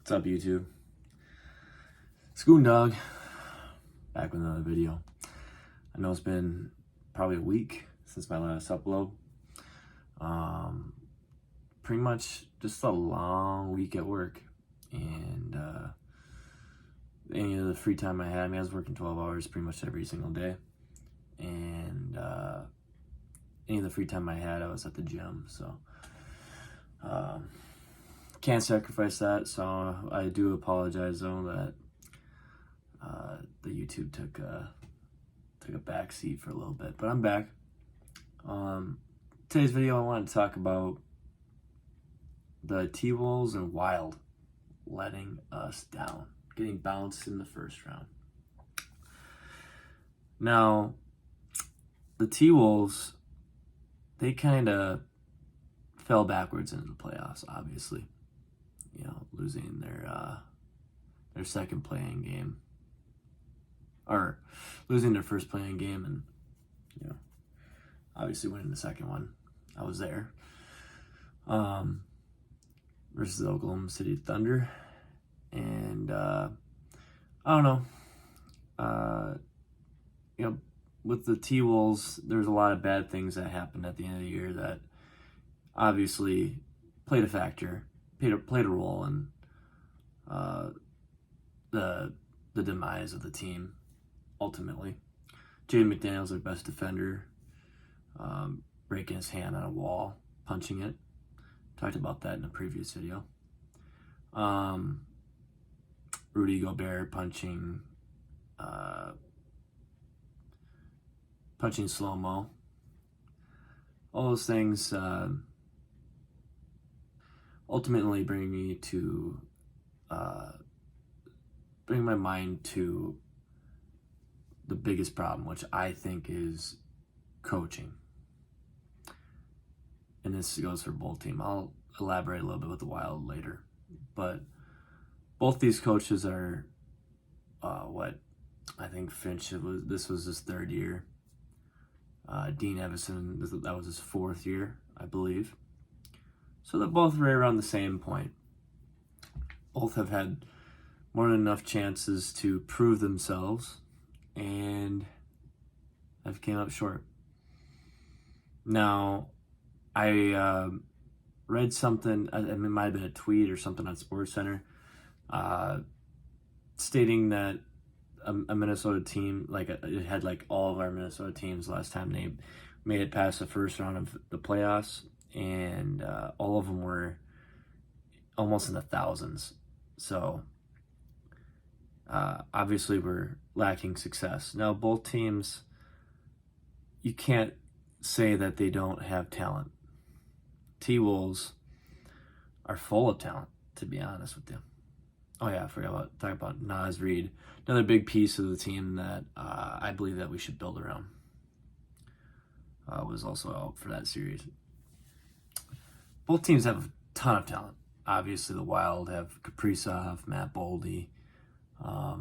What's up, YouTube? Scoon Dog, back with another video. I know it's been probably a week since my last upload. Pretty much just a long week at work, and any of the free time I had, I was working 12 hours pretty much every single day, and any of the free time I had, I was at the gym, so can't sacrifice that. So I do apologize though that the YouTube took a back seat for a little bit, but I'm back. Today's video, I want to talk about the T-Wolves and Wild letting us down, getting bounced in the first round. Now, the T-Wolves, they kind of fell backwards into the playoffs, obviously. You know, losing their second playing game, or losing their first playing game, and obviously winning the second one. I was there. Versus the Oklahoma City Thunder, and I don't know. With the T-Wolves, there's a lot of bad things that happened at the end of the year that obviously played a factor. Played a role in the demise of the team. Ultimately, Jaden McDaniels, their best defender, breaking his hand on a wall, punching it. Talked about that in a previous video. Rudy Gobert punching slow-mo. All those things ultimately bring me to bring my mind to the biggest problem, which I think is coaching. And this goes for both teams. I'll elaborate a little bit with the Wild later, but both these coaches are what I think Finch this was his third year. Dean Evison, that was his fourth year, I believe. So they're both right around the same point. Both have had more than enough chances to prove themselves, and have came up short. Now, I read something, it might have been a tweet or something on SportsCenter, stating that a Minnesota team, it had all of our Minnesota teams last time they made it past the first round of the playoffs, and all of them were almost in the thousands. So obviously we're lacking success. Now, both teams, you can't say that they don't have talent. T-Wolves are full of talent, to be honest with you. Oh yeah, I forgot talking about Naz Reid, another big piece of the team that I believe that we should build around. Was also out for that series. Both teams have a ton of talent. Obviously, the Wild have Kaprizov, Matt Boldy, a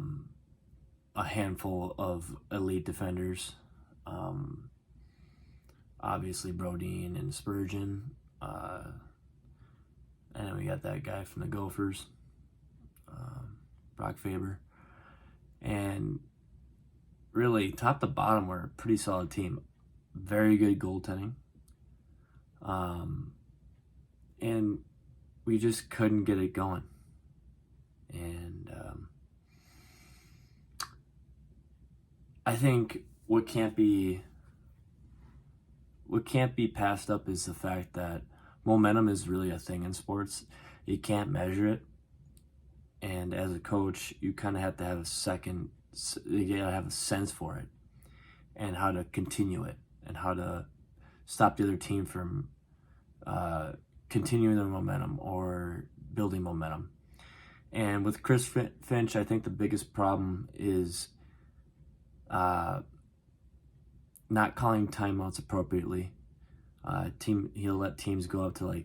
handful of elite defenders. Obviously, Brodin and Spurgeon. And then we got that guy from the Gophers, Brock Faber. And really, top to bottom, we're a pretty solid team. Very good goaltending. And we just couldn't get it going. And I think what can't be passed up is the fact that momentum is really a thing in sports. You can't measure it, and as a coach, you kind of have to have you gotta have a sense for it, and how to continue it, and how to stop the other team from continuing their momentum or building momentum. And with Chris Finch, I think the biggest problem is not calling timeouts appropriately. He'll let teams go up to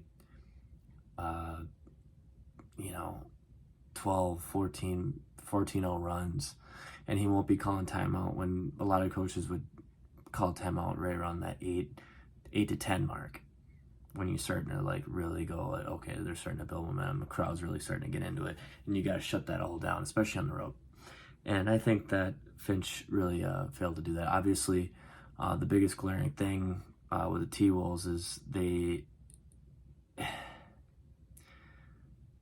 12, 14-0 runs, and he won't be calling timeout when a lot of coaches would call timeout right around that 8 to 10 mark. when you're starting to like really go like, okay, they're starting to build momentum, the crowd's really starting to get into it, and you got to shut that all down, especially on the road. And I think that Finch really failed to do that. Obviously, the biggest glaring thing with the T-Wolves is the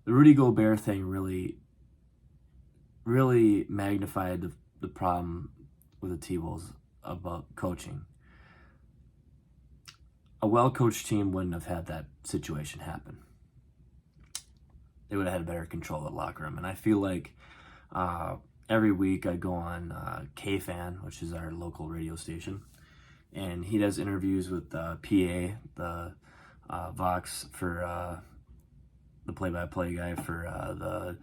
Rudy Gobert thing really magnified the problem with the T-Wolves about coaching. A well-coached team wouldn't have had that situation happen. They would have had better control of the locker room. And I feel like every week I go on KFan, which is our local radio station, and he does interviews with PA, the Vox for the play-by-play guy for the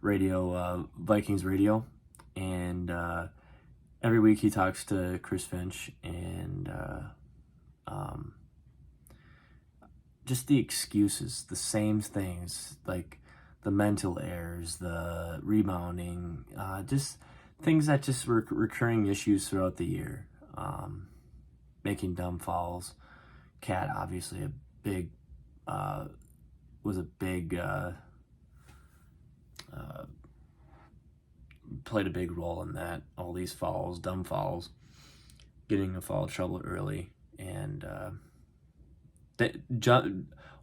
radio, Vikings radio. And every week he talks to Chris Finch, and just the excuses, the same things, like the mental errors, the rebounding, just things that just were recurring issues throughout the year. Making dumb fouls. Cat obviously played a big role in that. All these fouls, dumb fouls, getting in foul trouble early, and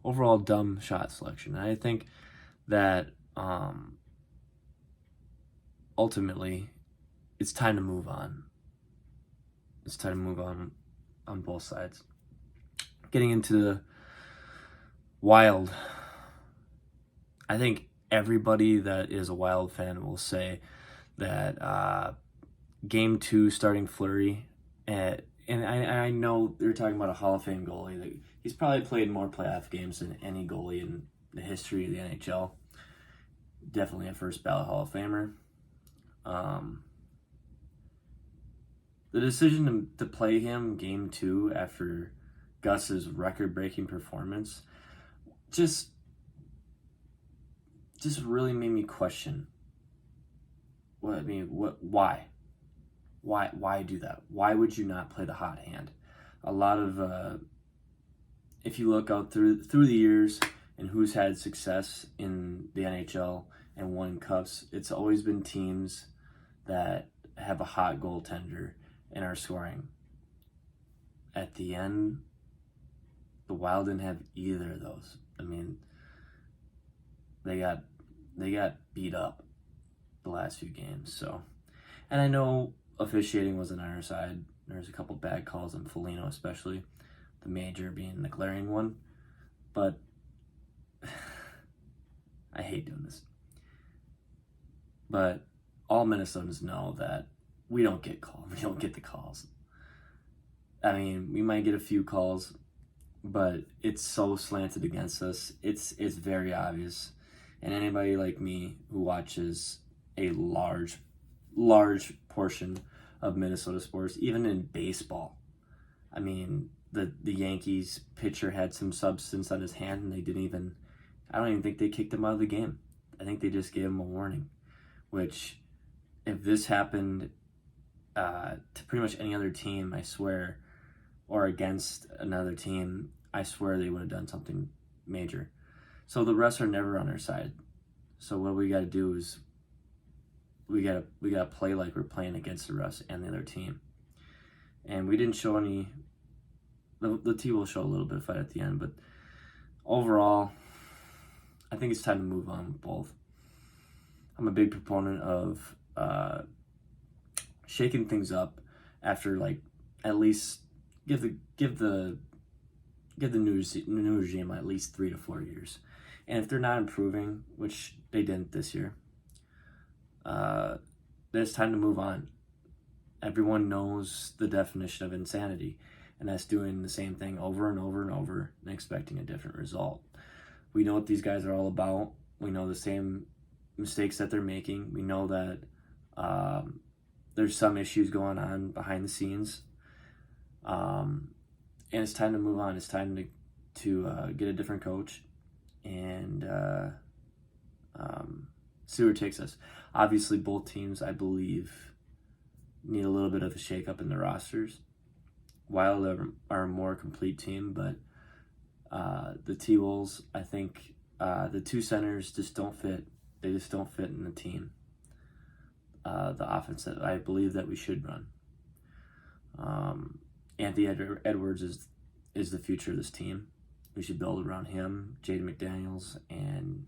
overall dumb shot selection. And I think that ultimately it's time to move on. It's time to move on both sides. Getting into the Wild, I think everybody that is a Wild fan will say that Game 2 starting Fleury, and I know they're talking about a Hall of Fame goalie. That he's probably played more playoff games than any goalie in the history of the NHL. Definitely a first ballot Hall of Famer. The decision to play him Game 2 after Gus's record-breaking performance just really made me question. Why do that? Why would you not play the hot hand? A lot of if you look out through the years and who's had success in the NHL and won cups, it's always been teams that have a hot goaltender and are scoring. At the end, the Wild didn't have either of those. I mean, they got beat up the last few games. So, and I know officiating was on our side. There's a couple bad calls on Foligno, especially the major being the glaring one. But I hate doing this. But all Minnesotans know that we don't get called. We don't get the calls. I mean, we might get a few calls, but it's so slanted against us. It's very obvious. And anybody like me who watches a large portion of Minnesota sports, even in baseball. I mean, the Yankees pitcher had some substance on his hand, and I don't even think they kicked him out of the game. I think they just gave him a warning, which if this happened to pretty much any other team, I swear, or against another team, I swear they would have done something major. So the refs are never on our side. So what we got to do is we got to play like we're playing against the refs and the other team. And we didn't show any. The team will show a little bit of fight at the end, but overall, I think it's time to move on with both. I'm a big proponent of shaking things up after, like, at least give the new regime at least 3 to 4 years. And if they're not improving, which they didn't this year, then it's time to move on. Everyone knows the definition of insanity, and that's doing the same thing over and over and over and expecting a different result. We know what these guys are all about. We know the same mistakes that they're making. We know that there's some issues going on behind the scenes. And it's time to move on. It's time to get a different coach and see where it takes us. Obviously, both teams, I believe, need a little bit of a shakeup in the rosters. Wild are a more complete team, but The T-Wolves, I think the two centers just don't fit. They just don't fit in the team. The offense that I believe that we should run. Anthony Edwards is the future of this team. We should build around him, Jaden McDaniels, and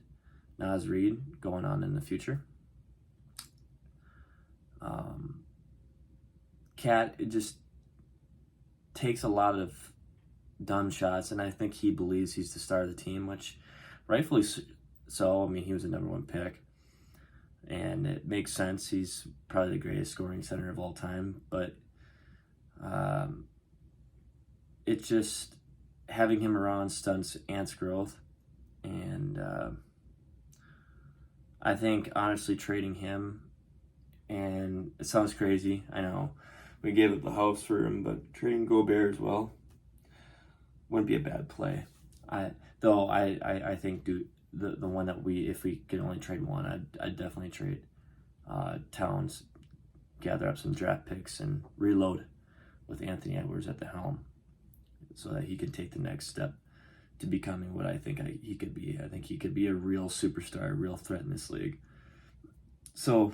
Naz Reid going on in the future. Cat, it just takes a lot of dumb shots, and I think he believes he's the star of the team, which rightfully so. I mean, he was a number one pick, and it makes sense. He's probably the greatest scoring center of all time, but it just, having him around stunts Ant's growth, and I think honestly trading him, and it sounds crazy, I know, we gave up the house for him, but trading Gobert as well wouldn't be a bad play. I think the one that if we could only trade one, I'd definitely trade Towns, gather up some draft picks, and reload with Anthony Edwards at the helm, so that he can take the next step to becoming what I think he could be. I think he could be a real superstar, a real threat in this league. So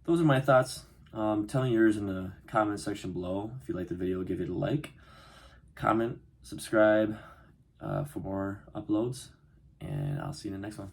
those are my thoughts. Tell me yours in the comment section below. If you like the video, give it a like, comment, subscribe for more uploads, and I'll see you in the next one.